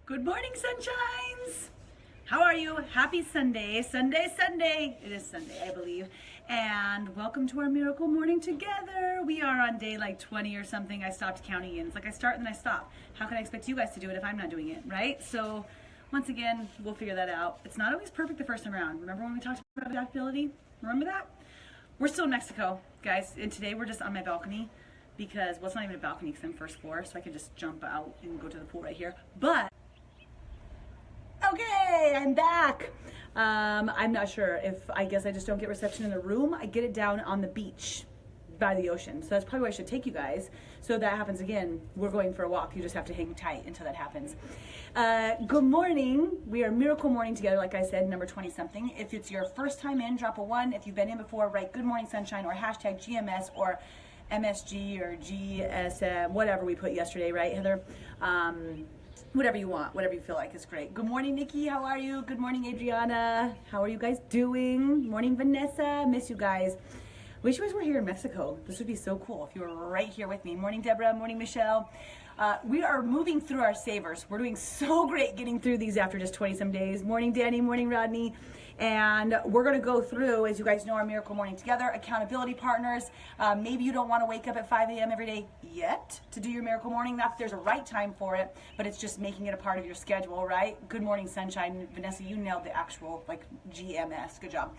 Good morning, sunshines. How are you? Happy Sunday. Sunday. It is Sunday, I believe. And welcome to our miracle morning together. We are on day like 20 or something. I stopped counting in. It's like I start and then I stop. How can I expect you guys to do it if I'm not doing it, right? So once again, we'll figure that out. It's not always perfect the first time around. Remember when we talked about adaptability? Remember that? We're still in Mexico, guys. And today we're just on my balcony because, well, it's not even a balcony because I'm first floor, so I can just jump out and go to the pool right here. But okay, I'm back. I'm not sure if, I guess I just don't get reception in the room. I get it down on the beach by the ocean. So that's probably where I should take you guys. So if that happens again, we're going for a walk. You just have to hang tight until that happens. Good morning. We are Miracle Morning together, like I said, number 20 something. If it's your first time in, drop a 1. If you've been in before, write Good Morning Sunshine or hashtag GMS or MSG or GSM, whatever we put yesterday, right, Heather? Whatever you want, whatever you feel like is great. Good morning, Nikki. How are you? Good morning, Adriana. How are you guys doing? Morning, Vanessa. Miss you guys. Wish you guys were here in Mexico. This would be so cool if you were right here with me. Morning, Deborah. Morning, Michelle. We are moving through our savers. We're doing so great getting through these after just 20 some days. Morning, Danny. Morning, Rodney. And we're going to go through, as you guys know, our Miracle Morning together, accountability partners. Maybe you don't want to wake up at 5 a.m. every day yet to do your Miracle Morning. Not that there's a right time for it, but it's just making it a part of your schedule, right? Good morning, sunshine. Vanessa, you nailed the actual, like, GMS. Good job.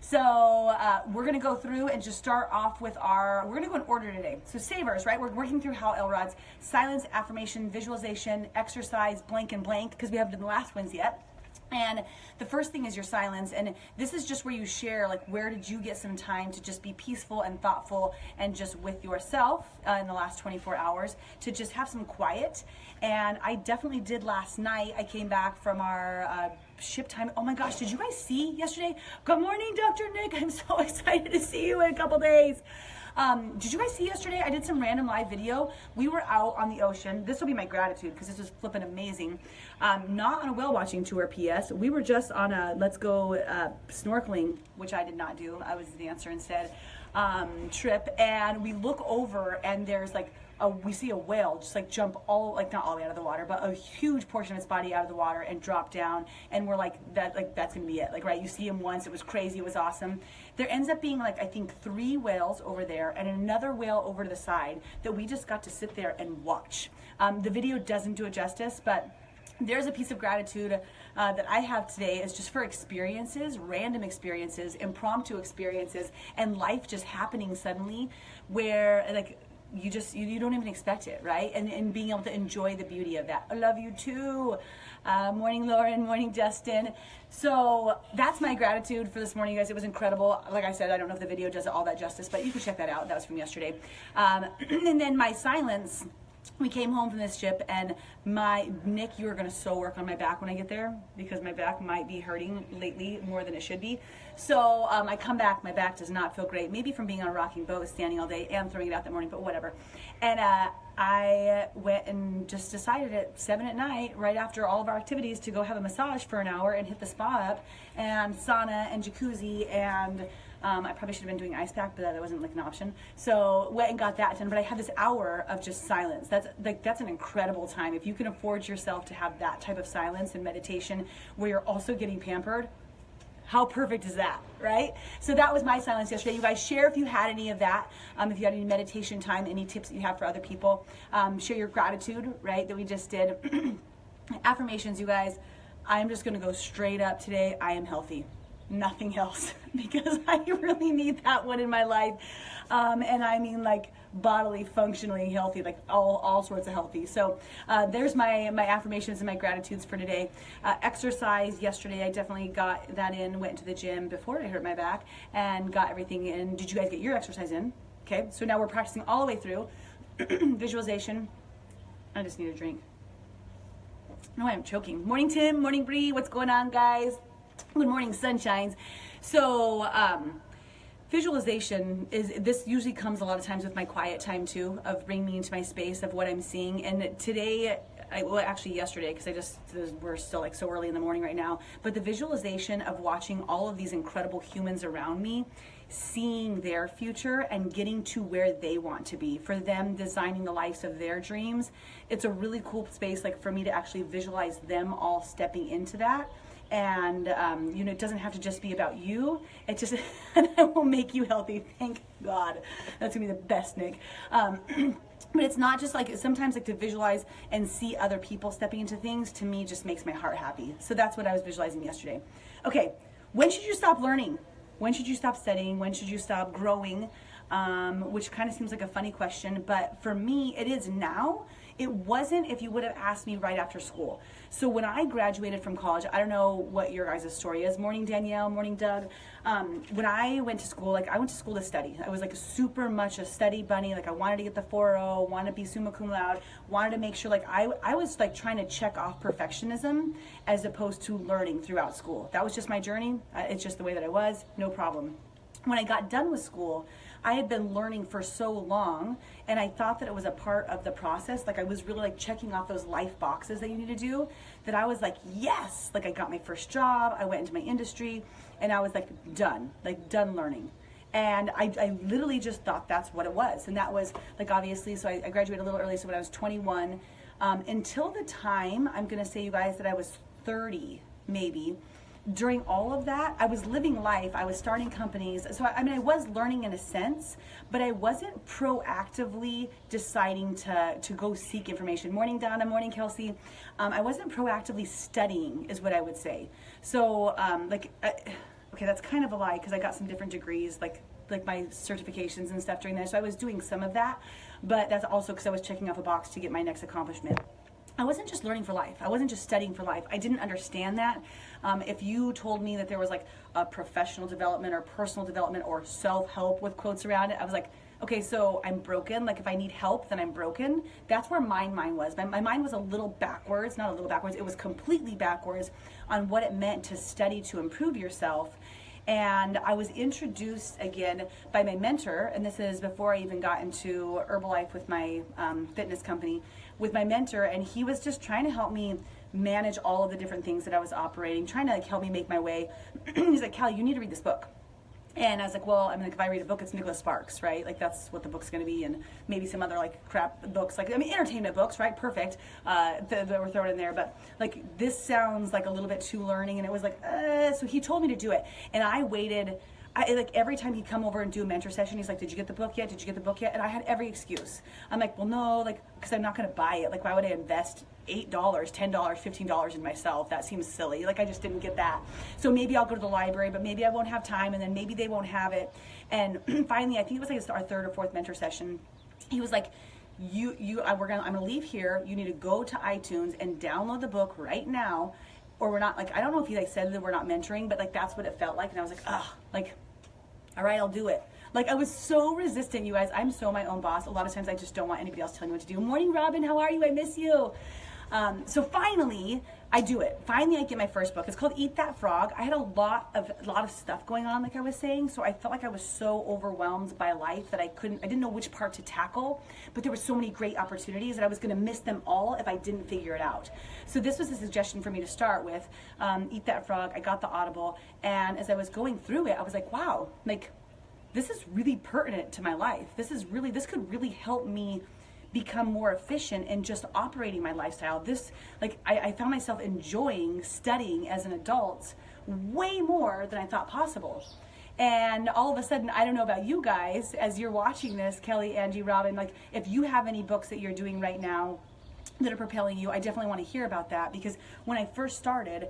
So we're going to go through and just start off with we're going to go in order today. So savers, right? We're working through Hal Elrod's silence, affirmation, visualization, exercise, blank and blank, because we haven't done the last ones yet. And the first thing is your silence, and this is just where you share, like, where did you get some time to just be peaceful and thoughtful and just with yourself in the last 24 hours to just have some quiet. And I definitely did last night. I came back from our ship time. Oh my gosh, did you guys see yesterday? Good morning, Dr. Nick. I'm so excited to see you in a couple days. Did you guys see yesterday? I did some random live video. We were out on the ocean. This will be my gratitude because this was flipping amazing. Not on a whale watching tour, P.S. We were just on a let's go snorkeling, which I did not do. I was the dancer instead, trip. And we look over and there's like, we see a whale just like jump not all the way out of the water, but a huge portion of its body out of the water and drop down. And we're like, that's gonna be it. Like, right, you see him once, it was crazy, it was awesome. There ends up being like, I think 3 whales over there and another whale over to the side that we just got to sit there and watch. The video doesn't do it justice, but there's a piece of gratitude that I have today is just for experiences, random experiences, impromptu experiences, and life just happening suddenly where like, you don't even expect it, right? And being able to enjoy the beauty of that. I love you too. Morning, Lauren. Morning, Justin. So that's my gratitude for this morning, guys. It was incredible. Like I said, I don't know if the video does it all that justice, but you can check that out. That was from yesterday. And then my silence. We came home from this trip and Nick, you are going to so work on my back when I get there because my back might be hurting lately more than it should be. So I come back, my back does not feel great. Maybe from being on a rocking boat, standing all day and throwing it out that morning, but whatever. And I went and just decided at 7 at night, right after all of our activities, to go have a massage for an hour and hit the spa up and sauna and jacuzzi and I probably should have been doing ice pack, but that wasn't like an option. So went and got that done. But I had this hour of just silence. That's an incredible time. If you can afford yourself to have that type of silence and meditation where you're also getting pampered, how perfect is that, right? So that was my silence yesterday. You guys share if you had any of that, if you had any meditation time, any tips that you have for other people. Share your gratitude, right, that we just did. Affirmations, you guys. I'm just going to go straight up today. I am healthy. Nothing else, because I really need that one in my life. And I mean like bodily, functionally healthy, like all sorts of healthy. So there's my affirmations and my gratitudes for today. Exercise yesterday, I definitely got that in, went to the gym before I hurt my back and got everything in. Did you guys get your exercise in? Okay, so now we're practicing all the way through. Visualization. I just need a drink. No, I'm choking. Morning, Tim. Morning, Bree. What's going on, guys? Good morning, sunshines. So visualization this usually comes a lot of times with my quiet time too, of bringing me into my space of what I'm seeing. And today, well, actually yesterday, because we're still like so early in the morning right now, but the visualization of watching all of these incredible humans around me seeing their future and getting to where they want to be, for them designing the lives of their dreams. It's a really cool space, like for me to actually visualize them all stepping into that. And you know, it doesn't have to just be about you. It just and it will make you healthy. Thank God. That's gonna be the best, Nick. But it's not just like, sometimes like to visualize and see other people stepping into things, to me just makes my heart happy. So that's what I was visualizing yesterday. Okay, when should you stop learning? When should you stop studying? When should you stop growing? Which kind of seems like a funny question, but for me, it is now. It wasn't if you would have asked me right after school. So when I graduated from college, I don't know what your guys' story is. Morning, Danielle. Morning, Doug. When I went to school, like I went to school to study. I was like super much a study bunny. Like I wanted to get the 4.0, wanted to be summa cum laude, wanted to make sure, like I was like trying to check off perfectionism as opposed to learning throughout school. That was just my journey. It's just the way that I was, no problem. When I got done with school, I had been learning for so long, and I thought that it was a part of the process. Like I was really like checking off those life boxes that you need to do, that I was like, yes, like I got my first job, I went into my industry, and I was like done learning. And I literally just thought that's what it was. And that was like, obviously, so I graduated a little early, so when I was 21, until the time, I'm gonna say, you guys, that I was 30, maybe. During all of that, I was living life, I was starting companies. So I mean, I was learning in a sense, but I wasn't proactively deciding to go seek information. Morning, Donna. Morning, Kelsey. I wasn't proactively studying, is what I would say. So okay, that's kind of a lie, because I got some different degrees, like my certifications and stuff during there. So I was doing some of that, but that's also because I was checking off a box to get my next accomplishment. I wasn't just learning for life. I wasn't just studying for life. I didn't understand that. If you told me that there was like a professional development or personal development or self-help with quotes around it, I was like, okay, so I'm broken. Like if I need help, then I'm broken. That's where my mind was. My mind was a little backwards, not a little backwards. It was completely backwards on what it meant to study to improve yourself. And I was introduced again by my mentor, and this is before I even got into Herbalife with my fitness company, with my mentor, and he was just trying to help me manage all of the different things that I was operating, trying to like help me make my way. He's like, Callie, you need to read this book. And I was like, well, I mean, like if I read a book, it's Nicholas Sparks, right? Like that's what the book's going to be, and maybe some other like crap books, like I mean, entertainment books, right? Perfect, that were thrown in there. But like this sounds like a little bit too learning, and it was like, so he told me to do it, and I waited. Like every time he'd come over and do a mentor session, he's like, did you get the book yet? Did you get the book yet? And I had every excuse. I'm like, well, no, like, because I'm not going to buy it. Like, why would I invest $8, $10, $15 in myself? That seems silly. Like, I just didn't get that. So maybe I'll go to the library, but maybe I won't have time, and then maybe they won't have it. And finally, I think it was like our third or fourth mentor session, he was like, I'm gonna leave here. You need to go to iTunes and download the book right now, or we're not, like, I don't know if he like said that we're not mentoring, but like that's what it felt like. And I was like, ugh, like, all right, I'll do it. Like I was so resistant, you guys. I'm so my own boss. A lot of times I just don't want anybody else telling me what to do. Morning, Robin, how are you? I miss you. So finally, I do it. Finally, I get my first book. It's called Eat That Frog. I had a lot of stuff going on, like I was saying. So I felt like I was so overwhelmed by life that I didn't know which part to tackle. But there were so many great opportunities that I was going to miss them all if I didn't figure it out. So this was a suggestion for me to start with. Eat That Frog. I got the Audible, and as I was going through it, I was like, wow, like this is really pertinent to my life. This could really help me become more efficient in just operating my lifestyle. I found myself enjoying studying as an adult way more than I thought possible. And all of a sudden, I don't know about you guys, as you're watching this, Kelly, Angie, Robin, like if you have any books that you're doing right now that are propelling you, I definitely want to hear about that, because when I first started,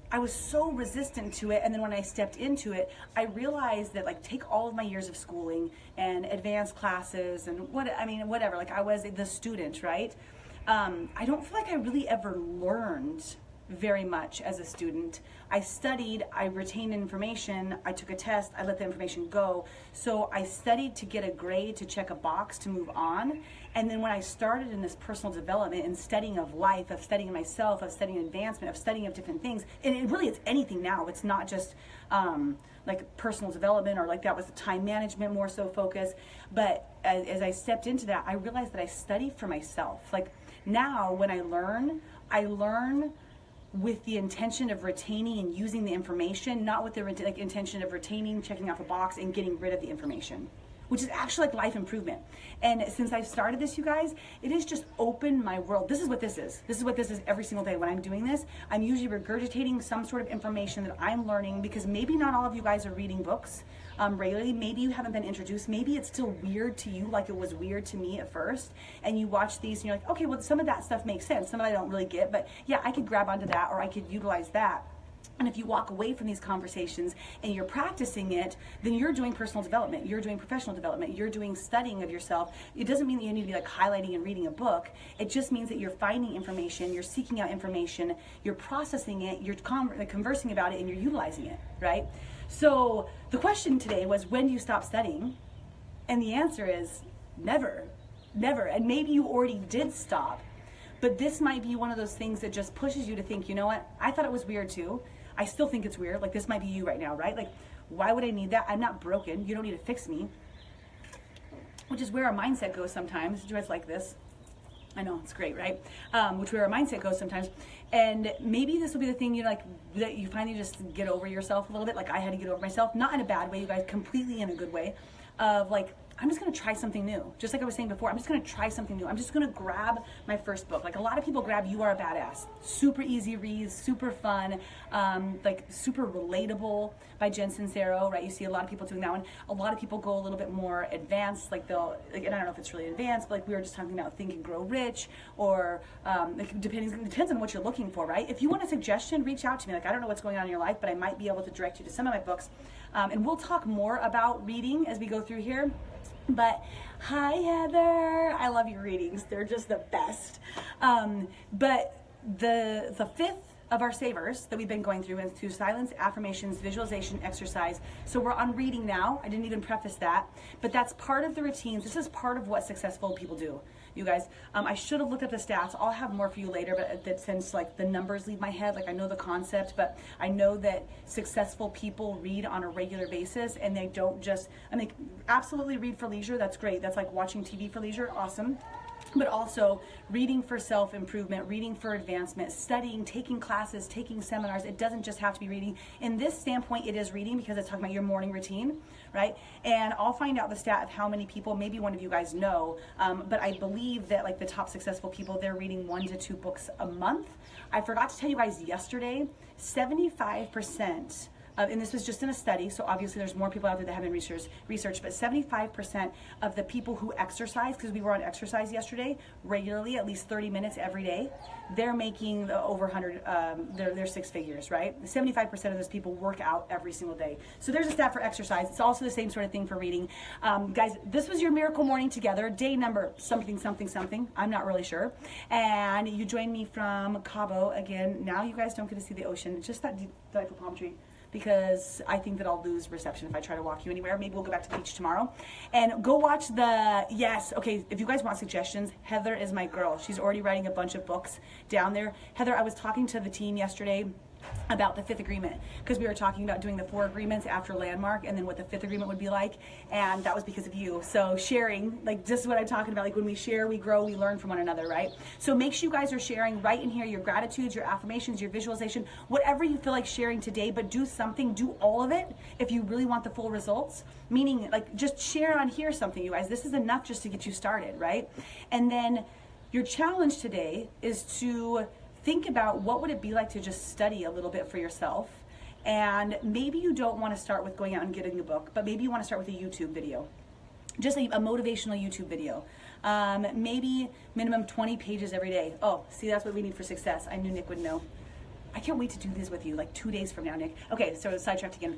I was so resistant to it, and then when I stepped into it, I realized that like take all of my years of schooling and advanced classes and whatever, like I was the student, right? I don't feel like I really ever learned very much as a student. I studied, I retained information, I took a test, I let the information go. So I studied to get a grade, to check a box, to move on. And then when I started in this personal development and studying of life, of studying myself, of studying advancement, of studying of different things, and it's anything now. It's not just like personal development, or like that was the time management more so focus. But as I stepped into that, I realized that I study for myself. Like now when I learn with the intention of retaining and using the information, not with the intention of retaining, checking off a box, and getting rid of the information, which is actually like life improvement. And since I've started this, you guys, it has just opened my world. This is what this is. This is what this is every single day. When I'm doing this, I'm usually regurgitating some sort of information that I'm learning, because maybe not all of you guys are reading books regularly. Maybe you haven't been introduced. Maybe it's still weird to you, like it was weird to me at first. And you watch these and you're like, okay, well, some of that stuff makes sense. Some of it I don't really get, but yeah, I could grab onto that, or I could utilize that. And if you walk away from these conversations and you're practicing it, then you're doing personal development, you're doing professional development, you're doing studying of yourself. It doesn't mean that you need to be like highlighting and reading a book. It just means that you're finding information, you're seeking out information, you're processing it, you're conversing about it, and you're utilizing it, right? So the question today was, when do you stop studying? And the answer is never, never. And maybe you already did stop, but this might be one of those things that just pushes you to think, you know what? I thought it was weird too. I still think it's weird. Like, this might be you right now, right? Like, why would I need that? I'm not broken. You don't need to fix me. Which is where our mindset goes sometimes. Do you guys like this? I know, it's great, right? Which where our mindset goes sometimes. And maybe this will be the thing, you know, like, that you finally just get over yourself a little bit. Like I had to get over myself, not in a bad way, you guys, completely in a good way, of like, I'm just gonna try something new. Just like I was saying before, I'm just gonna try something new. I'm just gonna grab my first book. Like a lot of people grab You Are a Badass. Super easy reads, super fun, like super relatable by Jen Sincero, right? You see a lot of people doing that one. A lot of people go a little bit more advanced, like they'll, like, and I don't know if it's really advanced, but like we were just talking about Think and Grow Rich, or like depends on what you're looking for, right? If you want a suggestion, reach out to me. Like, I don't know what's going on in your life, but I might be able to direct you to some of my books. And we'll talk more about reading as we go through here. But hi, Heather. I love your readings. They're just the best. But the fifth of our savers that we've been going through is through silence, affirmations, visualization, exercise. So we're on reading now. I didn't even preface that, but that's part of the routines. This is part of what successful people do, you guys. I should have looked up the stats. I'll have more for you later, but that since like the numbers leave my head, like I know the concept, but I know that successful people read on a regular basis, and they don't just, I mean, absolutely read for leisure. That's great. That's like watching TV for leisure. Awesome. But also reading for self-improvement, reading for advancement, studying, taking classes, taking seminars. It doesn't just have to be reading. In this standpoint, it is reading because it's talking about your morning routine, right? And I'll find out the stat of how many people, maybe one of you guys know, but I believe that like the top successful people, they're reading 1 to 2 books a month. I forgot to tell you guys yesterday, 75%, and this was just in a study, so obviously there's more people out there that haven't researched, but 75% of the people who exercise, because we were on exercise yesterday, regularly, at least 30 minutes every day, they're making over 100, they're 6 figures, right? 75% of those people work out every single day. So there's a stat for exercise. It's also the same sort of thing for reading. Guys, this was your miracle morning together, day number something, something, something. I'm not really sure. And you joined me from Cabo again. Now you guys don't get to see the ocean, just that delightful palm tree, because I think that I'll lose reception if I try to walk you anywhere. Maybe we'll go back to the beach tomorrow. And go watch okay, if you guys want suggestions, Heather is my girl. She's already writing a bunch of books down there. Heather, I was talking to the team yesterday about the 5th agreement, because we were talking about doing the 4 agreements after Landmark, and then what the 5th agreement would be like, and that was because of you. So sharing, like, this is what I'm talking about, like when we share, we grow, we learn from one another, right? So make sure you guys are sharing right in here your gratitudes, your affirmations, your visualization, whatever you feel like sharing today, but do something, do all of it if you really want the full results. Meaning, like, just share on here something, you guys. This is enough just to get you started, right? And then your challenge today is to think about what would it be like to just study a little bit for yourself. And maybe you don't want to start with going out and getting a book, but maybe you want to start with a YouTube video, just a motivational YouTube video. Maybe minimum 20 pages every day. Oh, see, that's what we need for success. I knew Nick would know. I can't wait to do this with you, like 2 days from now, Nick. Okay, so sidetracked again.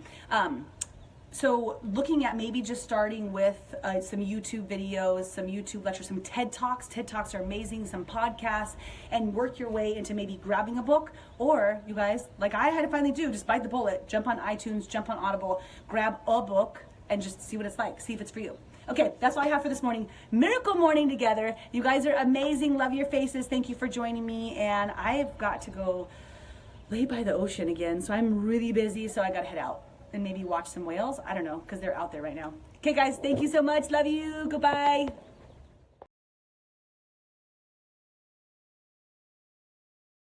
So looking at maybe just starting with some YouTube videos, some YouTube lectures, some TED Talks. TED Talks are amazing, some podcasts, and work your way into maybe grabbing a book, or you guys, like I had to finally do, just bite the bullet, jump on iTunes, jump on Audible, grab a book, and just see what it's like, see if it's for you. Okay, that's all I have for this morning. Miracle morning together. You guys are amazing. Love your faces. Thank you for joining me, and I've got to go lay by the ocean again, so I'm really busy, so I gotta head out and maybe watch some whales. I don't know, because they're out there right now. Okay, guys, thank you so much. Love you. Goodbye.